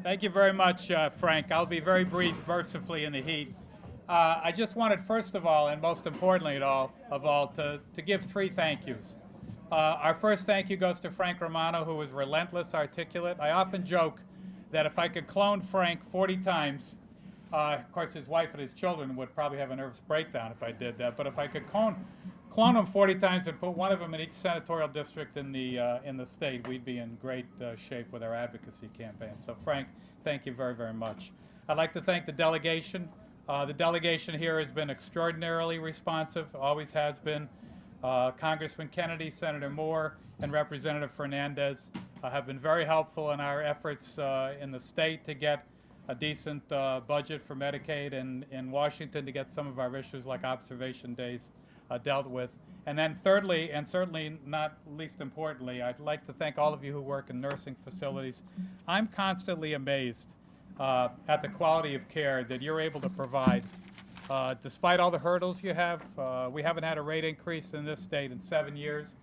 Thank you very much, Frank. I'll be very brief, mercifully in the heat. I just wanted, first of all, and most importantly of all, to give three thank yous. Our first thank you goes to Frank Romano, who was relentless, articulate. I often joke that if I could clone Frank 40 times, of course, his wife and his children would probably have a nervous breakdown if I did that. But if I could clone them 40 times and put one of them in each senatorial district in the state, we'd be in great shape with our advocacy campaign. So, Frank, thank you very, very much. I'd like to thank the delegation. The delegation here has been extraordinarily responsive, always has been. Congressman Kennedy, Senator Moore, and Representative Fernandes have been very helpful in our efforts in the state to get a decent budget for Medicaid, and in Washington to get some of our issues like observation days dealt with. And then thirdly, and certainly not least importantly, I'd like to thank all of you who work in nursing facilities. I'm constantly amazed at the quality of care that you're able to provide. Despite all the hurdles you have, we haven't had a rate increase in this state in 7 years.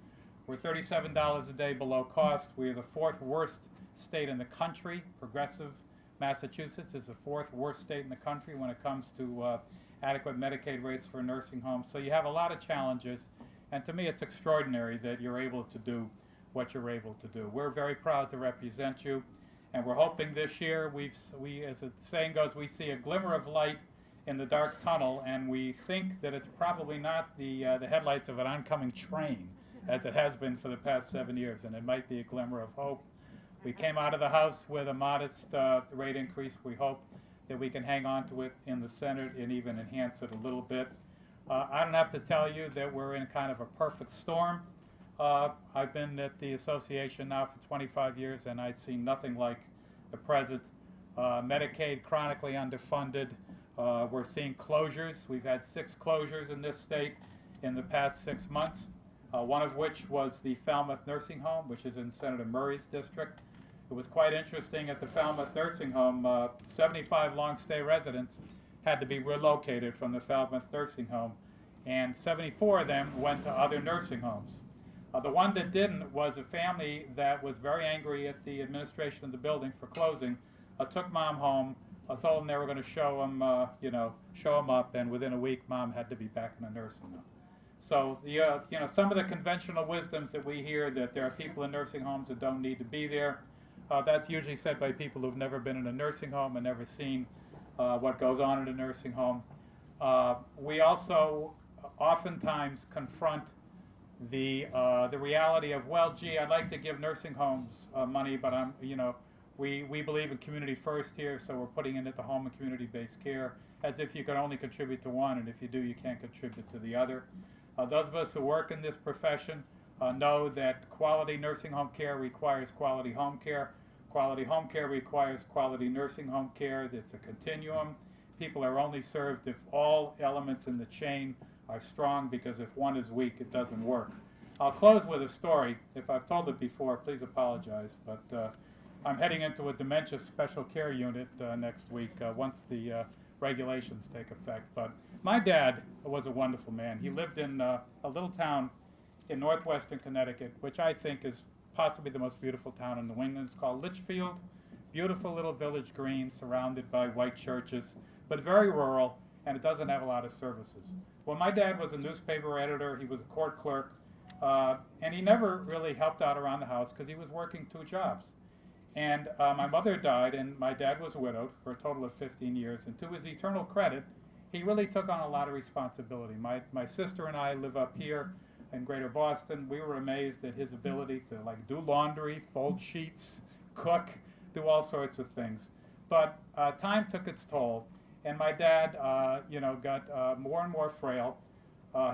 We're $37 a day below cost. We're the fourth worst state in the country. Progressive Massachusetts is the fourth worst state in the country when it comes to adequate Medicaid rates for nursing homes. So you have a lot of challenges, and to me it's extraordinary that you're able to do what you're able to do. We're very proud to represent you, and we're hoping this year, as the saying goes, we see a glimmer of light in the dark tunnel, and we think that it's probably not the headlights of an oncoming train, as it has been for the past 7 years, and it might be a glimmer of hope. We came out of the House with a modest rate increase. We hope that we can hang on to it in the Senate and even enhance it a little bit. I don't have to tell you that we're in kind of a perfect storm. I've been at the association now for 25 years, and I've seen nothing like the present. Medicaid chronically underfunded. We're seeing closures. We've had 6 closures in this state in the past 6 months, one of which was the Falmouth Nursing Home, which is in Senator Murray's district. It was quite interesting at the Falmouth Nursing Home. 75 long-stay residents had to be relocated from the Falmouth Nursing Home, and 74 of them went to other nursing homes. The one that didn't was a family that was very angry at the administration of the building for closing. Took mom home, told them they were going to show them up, and within a week, mom had to be back in a nursing home. So some of the conventional wisdoms that we hear, that there are people in nursing homes that don't need to be there, that's usually said by people who've never been in a nursing home and never seen what goes on in a nursing home. We also oftentimes confront the reality of, well, gee, I'd like to give nursing homes money, but we believe in community first here, so we're putting in at the home and community-based care, as if you can only contribute to one, and if you do, you can't contribute to the other. Those of us who work in this profession know that quality nursing home care requires quality home care. Quality home care requires quality nursing home care. It's a continuum. People are only served if all elements in the chain are strong, because if one is weak, it doesn't work. I'll close with a story. If I've told it before, please apologize, but I'm heading into a dementia special care unit next week once the regulations take effect. But my dad was a wonderful man. He lived in a little town in northwestern Connecticut, which I think is possibly the most beautiful town in New England. It's called Litchfield. Beautiful little village green surrounded by white churches, but very rural, and it doesn't have a lot of services. Well, my dad was a newspaper editor. He was a court clerk, and he never really helped out around the house because he was working 2 jobs. And my mother died, and my dad was widowed for a total of 15 years. And to his eternal credit, he really took on a lot of responsibility. My sister and I live up here in Greater Boston. We were amazed at his ability to do laundry, fold sheets, cook, do all sorts of things. But time took its toll, and my dad, got more and more frail.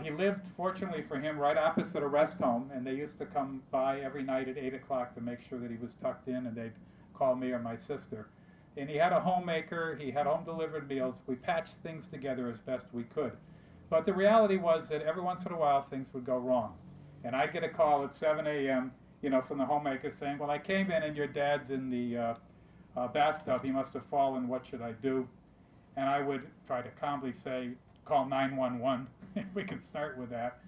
He lived, fortunately for him, right opposite a rest home, and they used to come by every night at 8 o'clock to make sure that he was tucked in, and they'd call me or my sister. And he had a homemaker. He had home-delivered meals. We patched things together as best we could. But the reality was that every once in a while things would go wrong. And I'd get a call at 7 a.m., from the homemaker saying, well, I came in and your dad's in the bathtub. He must have fallen. What should I do? And I would try to calmly say, call 911. We can start with that.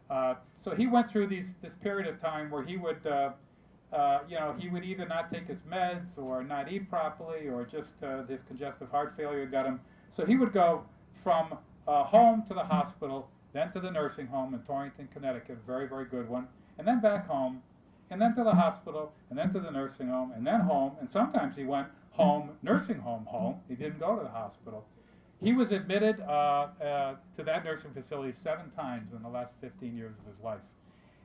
So he went through this period of time where he would he would either not take his meds or not eat properly or just his congestive heart failure got him. So he would go from home to the hospital, then to the nursing home in Torrington, Connecticut, very, very good one, and then back home, and then to the hospital, and then to the nursing home, and then home, and sometimes he went home, nursing home, home. He didn't go to the hospital. He was admitted to that nursing facility 7 times in the last 15 years of his life.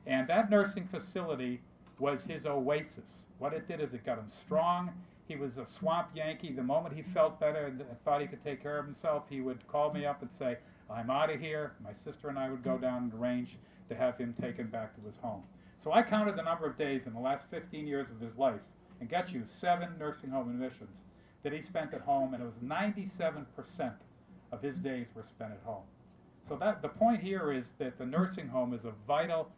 And that nursing facility was his oasis. What it did is it got him strong. He was a swamp Yankee. The moment he felt better and thought he could take care of himself, he would call me up and say, I'm out of here. My sister and I would go down and arrange to have him taken back to his home. So I counted the number of days in the last 15 years of his life and got you 7 nursing home admissions that he spent at home, and it was 97% of his days were spent at home. So that the point here is that the nursing home is a vital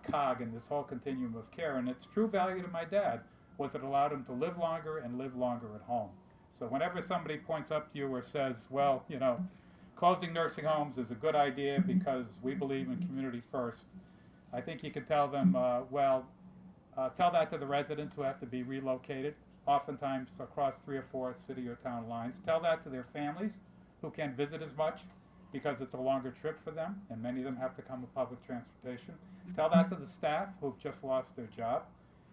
cog in this whole continuum of care, and its true value to my dad was it allowed him to live longer and live longer at home. So whenever somebody points up to you or says, well, closing nursing homes is a good idea because we believe in community first, I think you could tell them, tell that to the residents who have to be relocated, oftentimes across 3 or 4 city or town lines. Tell that to their families who can't visit as much because it's a longer trip for them, and many of them have to come with public transportation. Tell that to the staff who've just lost their job.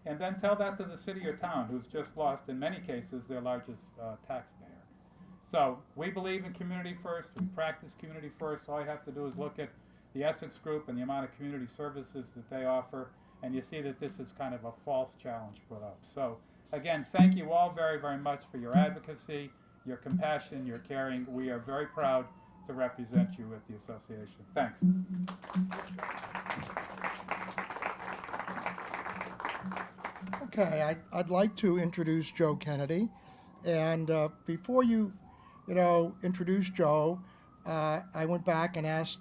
And then tell that to the city or town who's just lost, in many cases, their largest taxpayer. So we believe in community first. We practice community first. All you have to do is look at the Essex Group and the amount of community services that they offer, and you see that this is kind of a false challenge put up. So again, thank you all very, very much for your advocacy, your compassion, your caring. We are very proud to represent you at the association. Thanks. Okay, I'd like to introduce Joe Kennedy. And before you introduce Joe, I went back and asked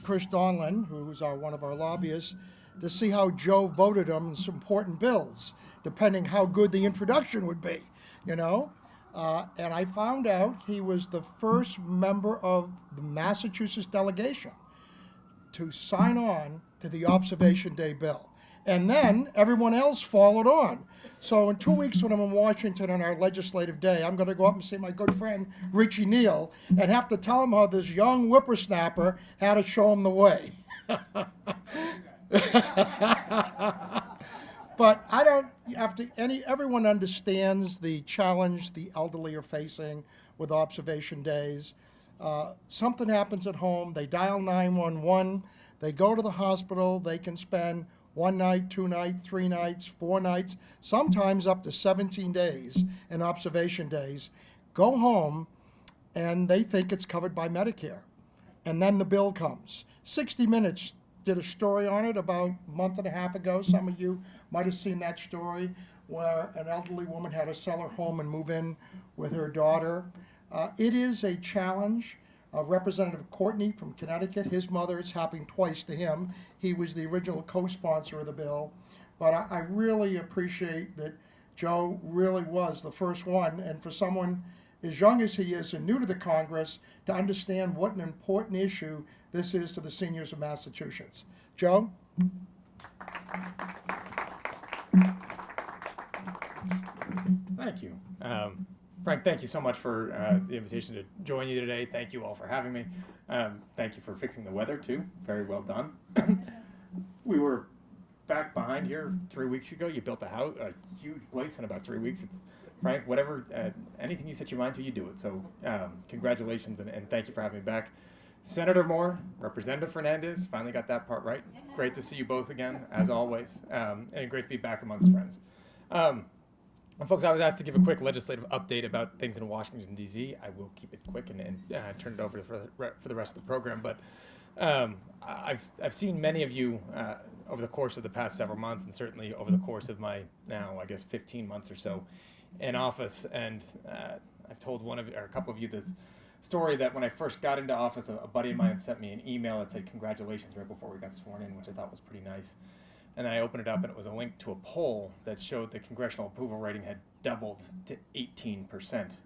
Chris Donlin, who's one of our lobbyists, to see how Joe voted on some important bills, depending how good the introduction would be, And I found out he was the first member of the Massachusetts delegation to sign on to the Observation Day bill. And then everyone else followed on. So in 2 weeks when I'm in Washington on our legislative day, I'm going to go up and see my good friend Richie Neal and have to tell him how this young whippersnapper had to show him the way. But I don't have to, everyone understands the challenge the elderly are facing with observation days. Something happens at home, they dial 911, they go to the hospital, they can spend 1 night, 2 nights, 3 nights, 4 nights, sometimes up to 17 days in observation days, go home and they think it's covered by Medicare. And then the bill comes. 60 Minutes did a story on it about a month and a half ago. Some of you might have seen that story where an elderly woman had to sell her home and move in with her daughter. It is a challenge. Representative Courtney from Connecticut, his mother, it's happened twice to him. He was the original co-sponsor of the bill. But I really appreciate that Joe really was the first one, and for someone as young as he is and new to the Congress, to understand what an important issue this is to the seniors of Massachusetts. Joe? Thank you. Frank, thank you so much for the invitation to join you today. Thank you all for having me. Thank you for fixing the weather, too. Very well done. We were back behind here 3 weeks ago. You built a huge place in about 3 weeks. It's Frank, whatever, anything you set your mind to, you do it. So congratulations, and thank you for having me back. Senator Moore, Representative Fernandes, finally got that part right. Great to see you both again, as always, and great to be back amongst friends. Folks, I was asked to give a quick legislative update about things in Washington, D.C. I will keep it quick and turn it over for the rest of the program. But I've seen many of you over the course of the past several months, and certainly over the course of my now, I guess, 15 months or so in office. And I've told a couple of you this story that when I first got into office, a buddy of mine had sent me an email that said congratulations right before we got sworn in, which I thought was pretty nice. And then I opened it up, and it was a link to a poll that showed the congressional approval rating had doubled to 18%.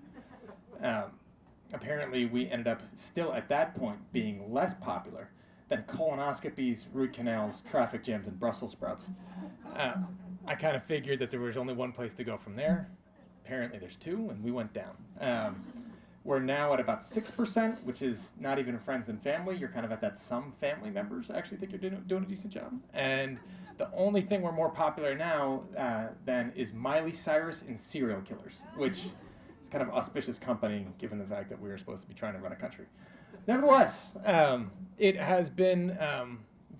Apparently, we ended up still at that point being less popular than colonoscopies, root canals, traffic jams, and Brussels sprouts. I kind of figured that there was only one place to go from there. Apparently there's two, and we went down. We're now at about 6%, which is not even friends and family. You're kind of at that some family members actually think you're doing a decent job. And the only thing we're more popular now than is Miley Cyrus and serial killers, which is kind of auspicious company given the fact that we were supposed to be trying to run a country. Nevertheless, it has been,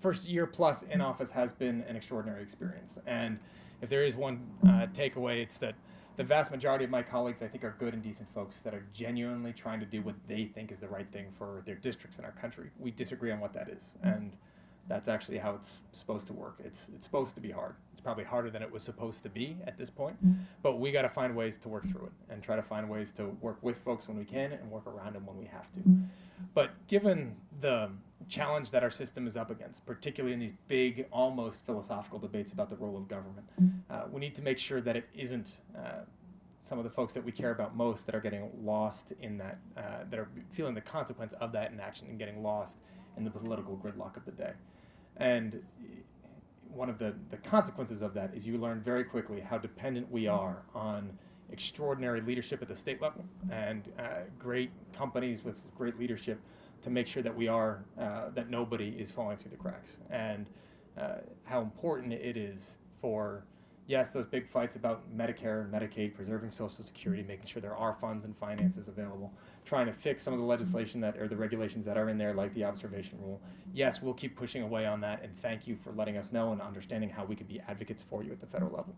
first year plus in office has been an extraordinary experience. And if there is one takeaway, it's that the vast majority of my colleagues, I think, are good and decent folks that are genuinely trying to do what they think is the right thing for their districts in our country. We disagree on what that is, and that's actually how it's supposed to work. It's supposed to be hard. It's probably harder than it was supposed to be at this point, but we got to find ways to work through it and try to find ways to work with folks when we can and work around them when we have to. But given the challenge that our system is up against, particularly in these big, almost philosophical debates about the role of government, we need to make sure that it isn't some of the folks that we care about most that are getting lost in that, that are feeling the consequence of that inaction and getting lost in the political gridlock of the day. And one of the consequences of that is you learn very quickly how dependent we are on extraordinary leadership at the state level and great companies with great leadership to make sure that we are, that nobody is falling through the cracks. And how important it is for, yes, those big fights about Medicare and Medicaid, preserving Social Security, making sure there are funds and finances available, trying to fix some of the legislation that, or the regulations that are in there, like the observation rule. Yes, we'll keep pushing away on that, and thank you for letting us know and understanding how we could be advocates for you at the federal level.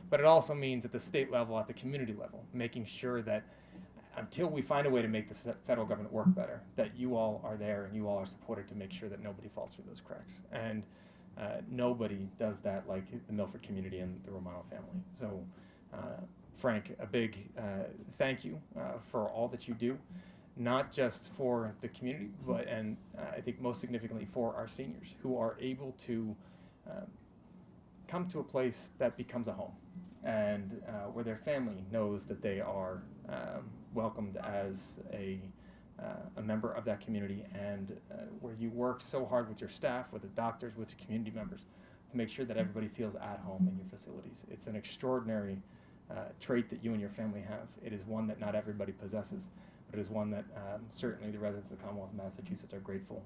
But it also means at the state level, at the community level, making sure that until we find a way to make the federal government work better, that you all are there and you all are supported to make sure that nobody falls through those cracks. And nobody does that like the Milford community and the Romano family. So, Frank, a big thank you for all that you do, not just for the community, but, and I think most significantly for our seniors who are able to come to a place that becomes a home and where their family knows that they are welcomed as a member of that community, and where you work so hard with your staff, with the doctors, with the community members, to make sure that everybody feels at home in your facilities. It's an extraordinary trait that you and your family have. It is one that not everybody possesses, but it is one that certainly the residents of the Commonwealth of Massachusetts are grateful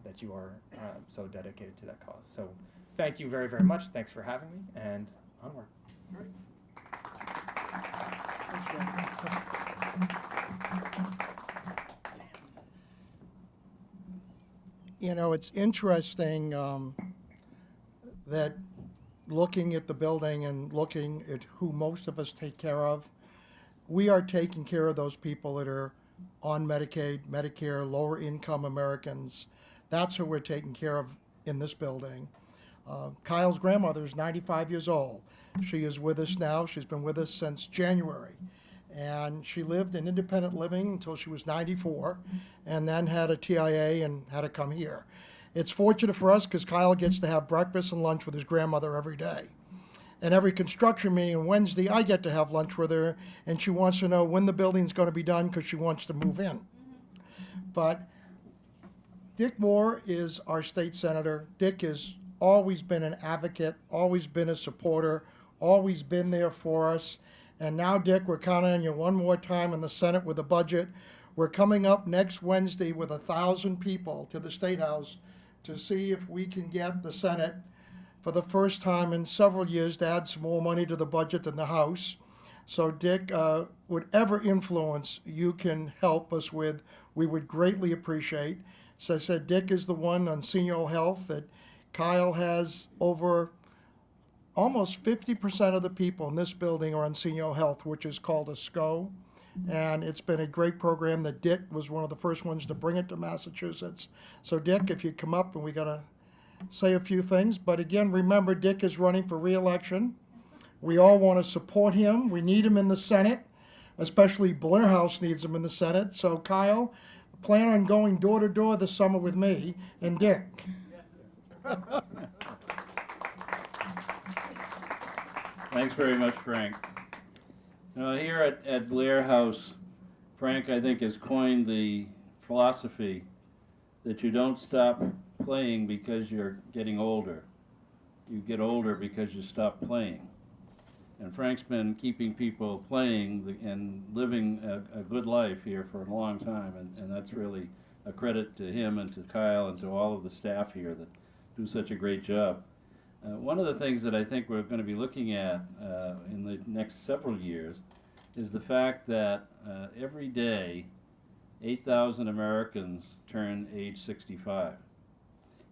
that you are so dedicated to that cause. So thank you very, very much. Thanks for having me, and onward. You know, it's interesting that looking at the building and looking at who most of us take care of, we are taking care of those people that are on Medicaid, Medicare, lower income Americans. That's who we're taking care of in this building. Kyle's grandmother is 95 years old. She is with us now. She's been with us since January. And she lived in independent living until she was 94, and then had a TIA and had to come here. It's fortunate for us because Kyle gets to have breakfast and lunch with his grandmother every day. And every construction meeting on Wednesday, I get to have lunch with her, and she wants to know when the building's going to be done because she wants to move in. But Dick Moore is our state senator. Dick has always been an advocate, always been a supporter, always been there for us. And now, Dick, we're counting on you one more time in the Senate with the budget. We're coming up next Wednesday with 1,000 people to the State House to see if we can get the Senate, for the first time in several years, to add some more money to the budget than the House. So, Dick, whatever influence you can help us with, we would greatly appreciate. As I said, Dick is the one on senior health that Kyle has over almost 50% of the people in this building are on senior health, which is called a SCO. And it's been a great program that Dick was one of the first ones to bring it to Massachusetts. So Dick, if you come up, and we got to say a few things. But again, remember, Dick is running for re-election. We all want to support him. We need him in the Senate, especially Blaire House needs him in the Senate. So Kyle, plan on going door to door this summer with me and Dick. Yes, sir. Thanks very much, Frank. Here at Blaire House, Frank, I think, has coined the philosophy that you don't stop playing because you're getting older. You get older because you stop playing. And Frank's been keeping people playing and living a good life here for a long time, and that's really a credit to him and to Kyle and to all of the staff here that do such a great job. One of the things that I think we're going to be looking at in the next several years is the fact that every day 8,000 Americans turn age 65.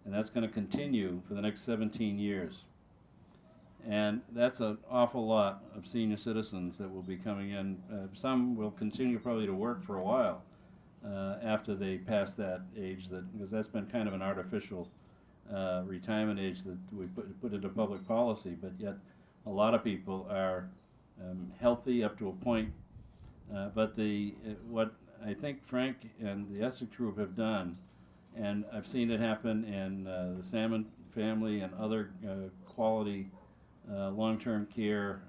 And that's going to continue for the next 17 years. And that's an awful lot of senior citizens that will be coming in. Some will continue probably to work for a while after they pass that age, because that's been kind of an artificial retirement age that we put into public policy, but yet a lot of people are healthy up to a point. But what I think Frank and the Essex group have done, and I've seen it happen in the Salmon family and other quality long-term care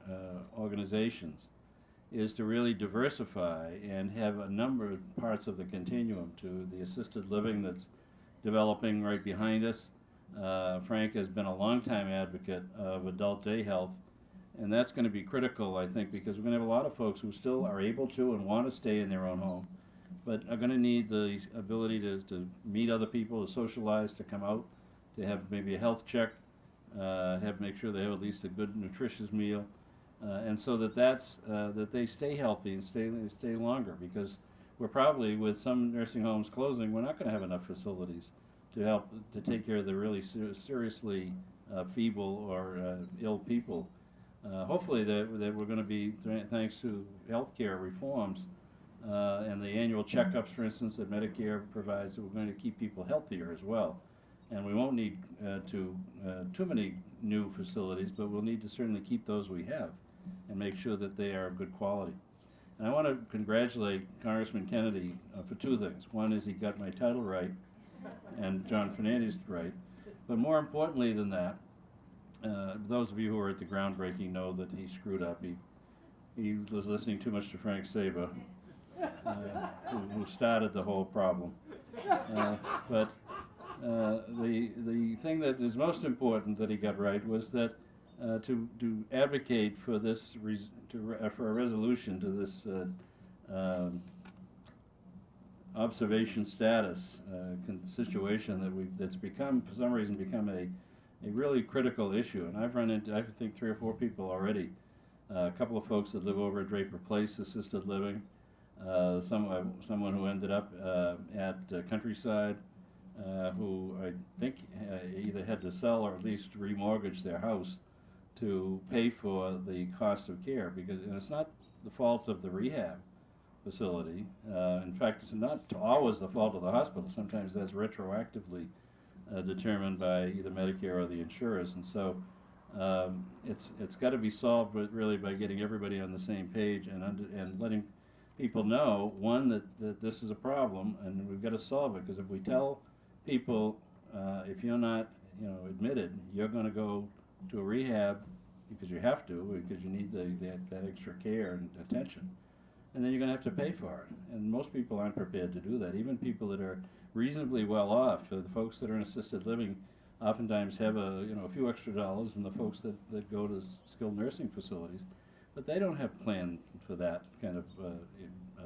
organizations, is to really diversify and have a number of parts of the continuum to the assisted living that's developing right behind us. Frank has been a longtime advocate of adult day health, and that's going to be critical, I think, because we're going to have a lot of folks who still are able to and want to stay in their own home, but are going to need the ability to meet other people, to socialize, to come out, to have maybe a health check, make sure they have at least a good nutritious meal, and so that they stay healthy and stay longer, because we're probably, with some nursing homes closing, we're not going to have enough facilities to help to take care of the really seriously feeble or ill people. Hopefully that we're going to be, thanks to healthcare reforms and the annual checkups, for instance, that Medicare provides, that we're going to keep people healthier as well. And we won't need too many new facilities, but we'll need to certainly keep those we have and make sure that they are of good quality. And I want to congratulate Congressman Kennedy for two things. One is he got my title right, and John Fernandes right. But more importantly than that, those of you who were at the groundbreaking know that he screwed up. He was listening too much to Frank Saber, who started the whole problem. But the thing that is most important that he got right was that to advocate for this for a resolution to this observation status situation that's become, for some reason, a really critical issue. And I've run into, I think, 3 or 4 people already. A couple of folks that live over at Draper Place Assisted Living. Someone who ended up at Countryside, who I think either had to sell or at least remortgage their house to pay for the cost of care, because it's not the fault of the rehab facility. In fact, it's not always the fault of the hospital. Sometimes that's retroactively determined by either Medicare or the insurers, and so it's got to be solved, but really by getting everybody on the same page and letting people know, one, that this is a problem and we've got to solve it. Because if we tell people, if you're not admitted, you're going to go to a rehab because you have to, because you need that extra care and attention, and then you're going to have to pay for it. And most people aren't prepared to do that. Even people that are reasonably well off, the folks that are in assisted living, oftentimes have a few extra dollars than the folks that go to skilled nursing facilities, but they don't have planned for that kind of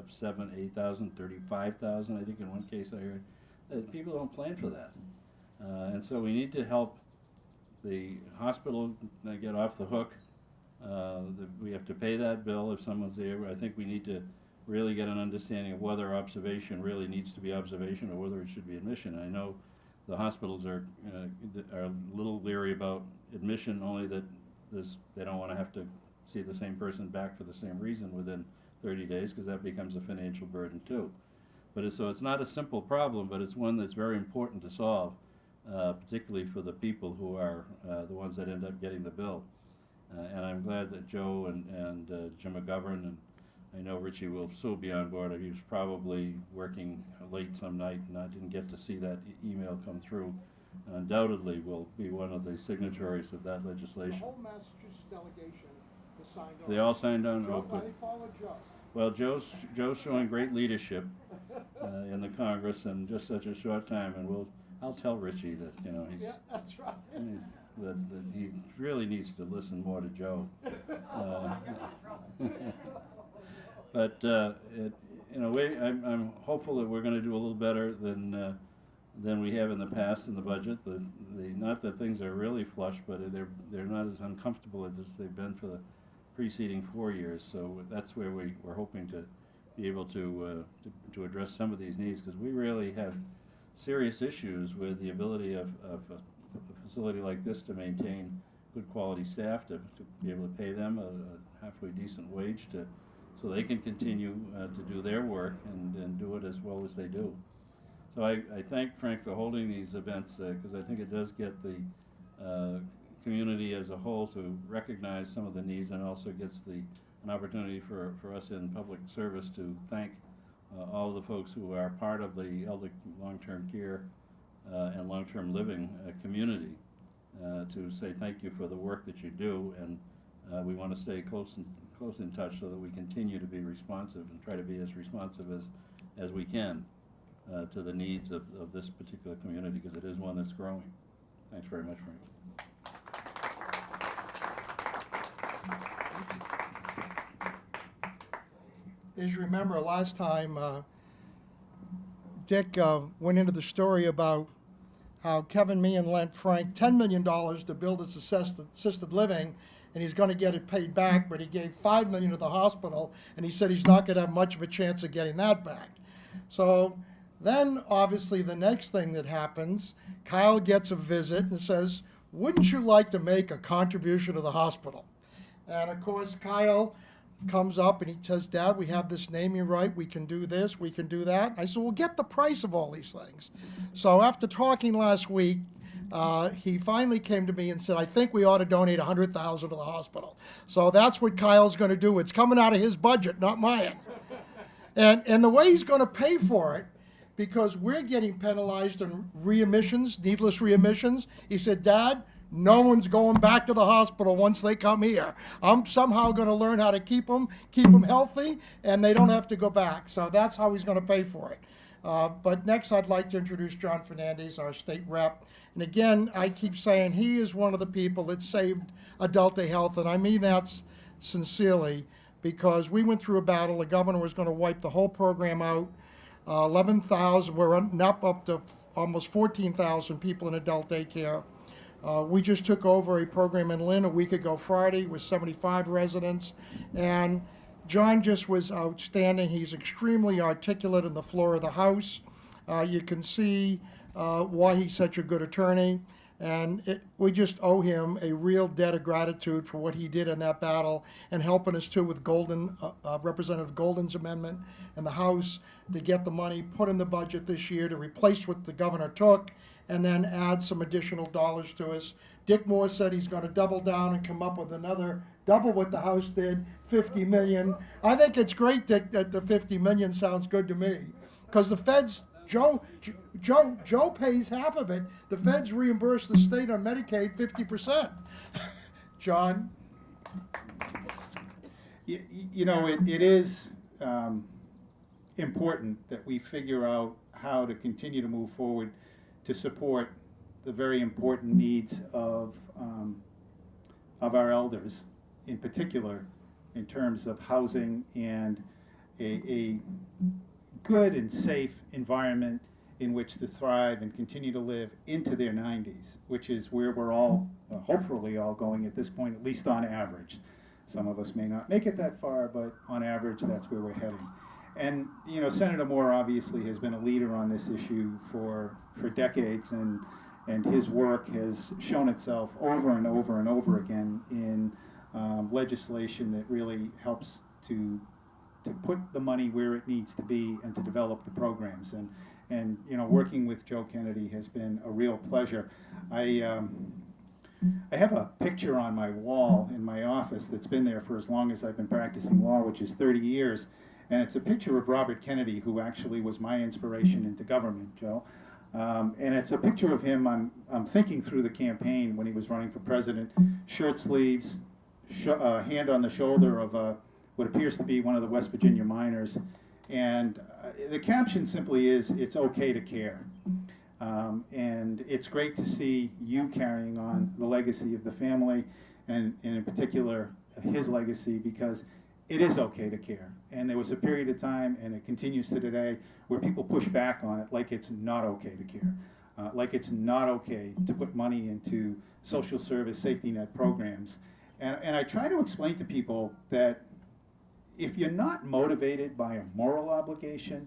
7,000, 8,000, 35,000. I think in one case I heard people don't plan for that, and so we need to help the hospital get off the hook. We have to pay that bill if someone's there. I think we need to really get an understanding of whether observation really needs to be observation or whether it should be admission. I know the hospitals are a little leery about admission, only that they don't want to have to see the same person back for the same reason within 30 days, because that becomes a financial burden too. But so it's not a simple problem, but it's one that's very important to solve, particularly for the people who are the ones that end up getting the bill. And I'm glad that Joe and Jim McGovern, and I know Richie will still be on board. He was probably working late some night, and I didn't get to see that email come through. Undoubtedly will be one of the signatories of that legislation. The whole Massachusetts delegation has signed on. They all signed on? Joe, Oh, good. they followed Joe. Well, Joe's showing great leadership in the Congress in just such a short time, and I'll tell Richie that he's. Yeah, that's right. that he really needs to listen more to Joe. But I'm hopeful that we're going to do a little better than we have in the past in the budget. Not that things are really flush, but they're not as uncomfortable as they've been for the preceding 4 years. So that's where we're hoping to be able to address some of these needs, because we really have serious issues with the ability of a facility like this to maintain good quality staff, to be able to pay them a halfway decent wage so they can continue to do their work and do it as well as they do. So I thank Frank for holding these events, because I think it does get the community as a whole to recognize some of the needs, and also gets an opportunity for us in public service to thank all of the folks who are part of the elder long-term care and long-term living community, to say thank you for the work that you do, and we want to stay close in touch so that we continue to be responsive and try to be as responsive as we can to the needs of this particular community, because it is one that's growing. Thanks very much, Frank. As you remember, last time Dick went into the story about how Kevin Meehan lent Frank $10 million to build his assisted living, and he's going to get it paid back, but he gave $5 million to the hospital, and he said he's not going to have much of a chance of getting that back. So then, obviously, the next thing that happens, Kyle gets a visit and says, "Wouldn't you like to make a contribution to the hospital?" And of course, Kyle comes up and he says, "Dad, we have this naming right, we can do this, we can do that." I said, "Well, get the price of all these things." So after talking last week, he finally came to me and said, "I think we ought to donate $100,000 to the hospital." So that's what Kyle's going to do. It's coming out of his budget, not mine. And the way he's going to pay for it, because we're getting penalized on readmissions, needless readmissions, he said, "Dad, no one's going back to the hospital once they come here. I'm somehow going to learn how to keep them healthy, and they don't have to go back." So that's how he's going to pay for it. But next, I'd like to introduce John Fernandes, our state rep. And again, I keep saying he is one of the people that saved adult day health, and I mean that sincerely, because we went through a battle. The governor was going to wipe the whole program out. 11,000, we're up to almost 14,000 people in adult daycare. We just took over a program in Lynn a week ago Friday with 75 residents, and John just was outstanding. He's extremely articulate on the floor of the House. You can see why he's such a good attorney, and we just owe him a real debt of gratitude for what he did in that battle, and helping us too with Representative Golden's amendment in the House to get the money put in the budget this year to replace what the governor took, and then add some additional dollars to us. Dick Moore said he's going to double down and come up with another double what the House did, $50 million. I think it's great that the $50 million sounds good to me, because the feds, Joe pays half of it. The feds reimburse the state on Medicaid 50%. John? You know, it is important that we figure out how to continue to move forward to support the very important needs of our elders, in particular in terms of housing and a good and safe environment in which to thrive and continue to live into their 90s, which is where we're all, hopefully all going at this point, at least on average. Some of us may not make it that far, but on average, that's where we're heading. And, you know, Senator Moore obviously has been a leader on this issue for decades, and his work has shown itself over and over and over again in legislation that really helps to put the money where it needs to be and to develop the programs. And you know, working with Joe Kennedy has been a real pleasure. I have a picture on my wall in my office that's been there for as long as I've been practicing law, which is 30 years. And it's a picture of Robert Kennedy, who actually was my inspiration into government, Joe. And it's a picture of him, I'm thinking through the campaign when he was running for president, shirt sleeves, hand on the shoulder of what appears to be one of the West Virginia miners. And the caption simply is, "It's okay to care." And it's great to see you carrying on the legacy of the family, and in particular his legacy, because it is okay to care. And there was a period of time, and it continues to today, where people push back on it like it's not okay to care. Like it's not okay to put money into social service safety net programs. And I try to explain to people that if you're not motivated by a moral obligation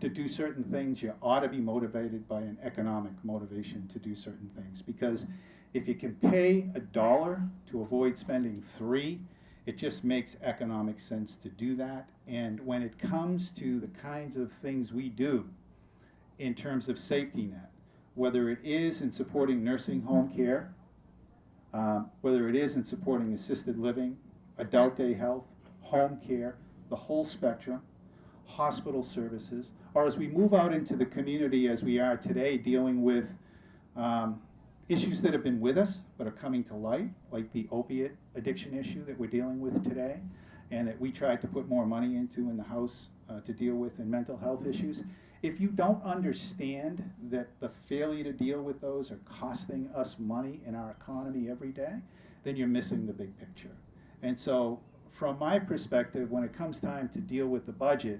to do certain things, you ought to be motivated by an economic motivation to do certain things. Because if you can pay $1 to avoid spending $3, it just makes economic sense to do that. And when it comes to the kinds of things we do in terms of safety net, whether it is in supporting nursing home care, whether it is in supporting assisted living, adult day health, home care, the whole spectrum, hospital services, or as we move out into the community as we are today, dealing with issues that have been with us but are coming to light, like the opiate addiction issue that we're dealing with today, and that we tried to put more money into in the House to deal with in mental health issues. If you don't understand that the failure to deal with those are costing us money in our economy every day, then you're missing the big picture. And so from my perspective, when it comes time to deal with the budget,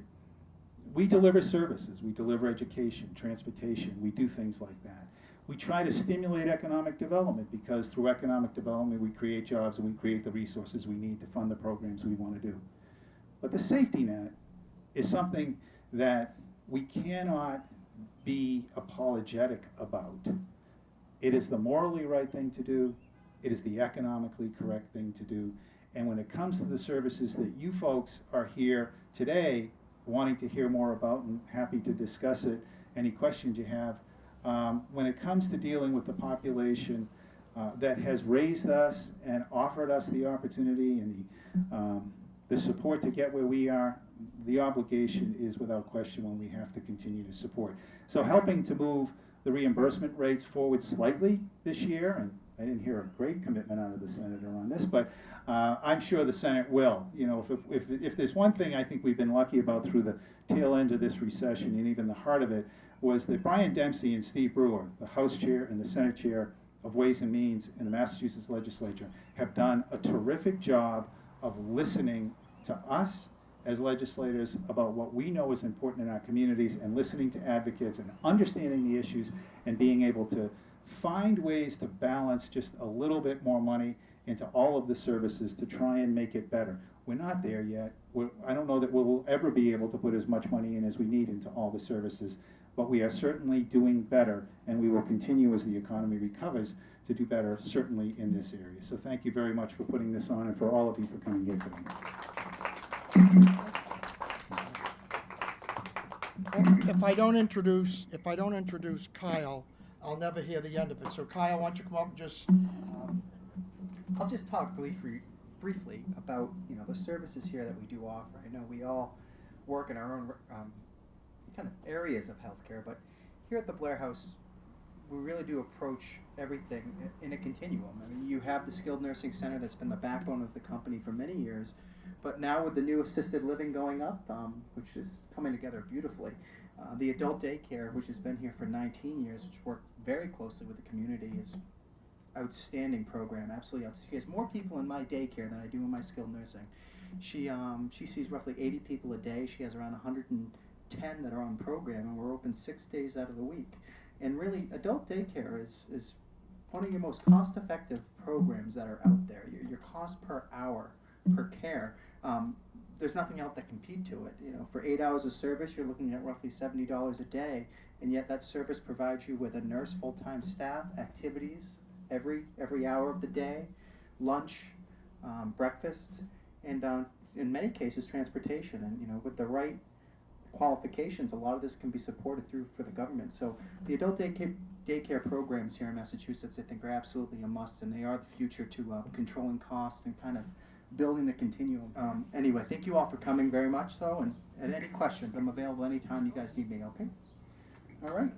we deliver services, we deliver education, transportation, we do things like that. We try to stimulate economic development, because through economic development we create jobs and we create the resources we need to fund the programs we want to do. But the safety net is something that we cannot be apologetic about. It is the morally right thing to do. It is the economically correct thing to do. And when it comes to the services that you folks are here today wanting to hear more about, and happy to discuss it, any questions you have, when it comes to dealing with the population that has raised us and offered us the opportunity and the support to get where we are, the obligation is without question one we have to continue to support. So helping to move the reimbursement rates forward slightly this year, and I didn't hear a great commitment out of the senator on this, but I'm sure the Senate will. You know, if there's one thing I think we've been lucky about through the tail end of this recession and even the heart of it, was that Brian Dempsey and Steve Brewer, the House Chair and the Senate Chair of Ways and Means in the Massachusetts Legislature, have done a terrific job of listening to us as legislators about what we know is important in our communities, and listening to advocates and understanding the issues and being able to find ways to balance just a little bit more money into all of the services to try and make it better. We're not there yet. I don't know that we'll ever be able to put as much money in as we need into all the services, but we are certainly doing better, and we will continue as the economy recovers to do better, certainly in this area. So thank you very much for putting this on, and for all of you for coming here today. If I don't introduce Kyle, I'll never hear the end of it. So Kyle, why don't you come up and just... I'll just talk briefly about the services here that we do offer. I know we all work in our own kind of areas of healthcare, but here at the Blaire House, we really do approach everything in a continuum. I mean, you have the skilled nursing center that's been the backbone of the company for many years, but now with the new assisted living going up, which is coming together beautifully, the adult daycare, which has been here for 19 years, which worked very closely with the community, is outstanding program, absolutely outstanding. She has more people in my daycare than I do in my skilled nursing. She sees roughly 80 people a day. She has around 110 that are on program, and we're open 6 days out of the week. And really, adult daycare is one of your most cost-effective programs that are out there. Your cost per hour per care, there's nothing else that compete to it. For 8 hours of service, you're looking at roughly $70 a day, and yet that service provides you with a nurse, full-time staff, activities every hour of the day, lunch, breakfast, and in many cases transportation. And with the right qualifications, a lot of this can be supported for the government. So the adult daycare programs here in Massachusetts, I think, are absolutely a must, and they are the future to controlling costs and kind of building the continuum. Anyway, thank you all for coming very much so, and any questions, I'm available anytime you guys need me, okay? All right.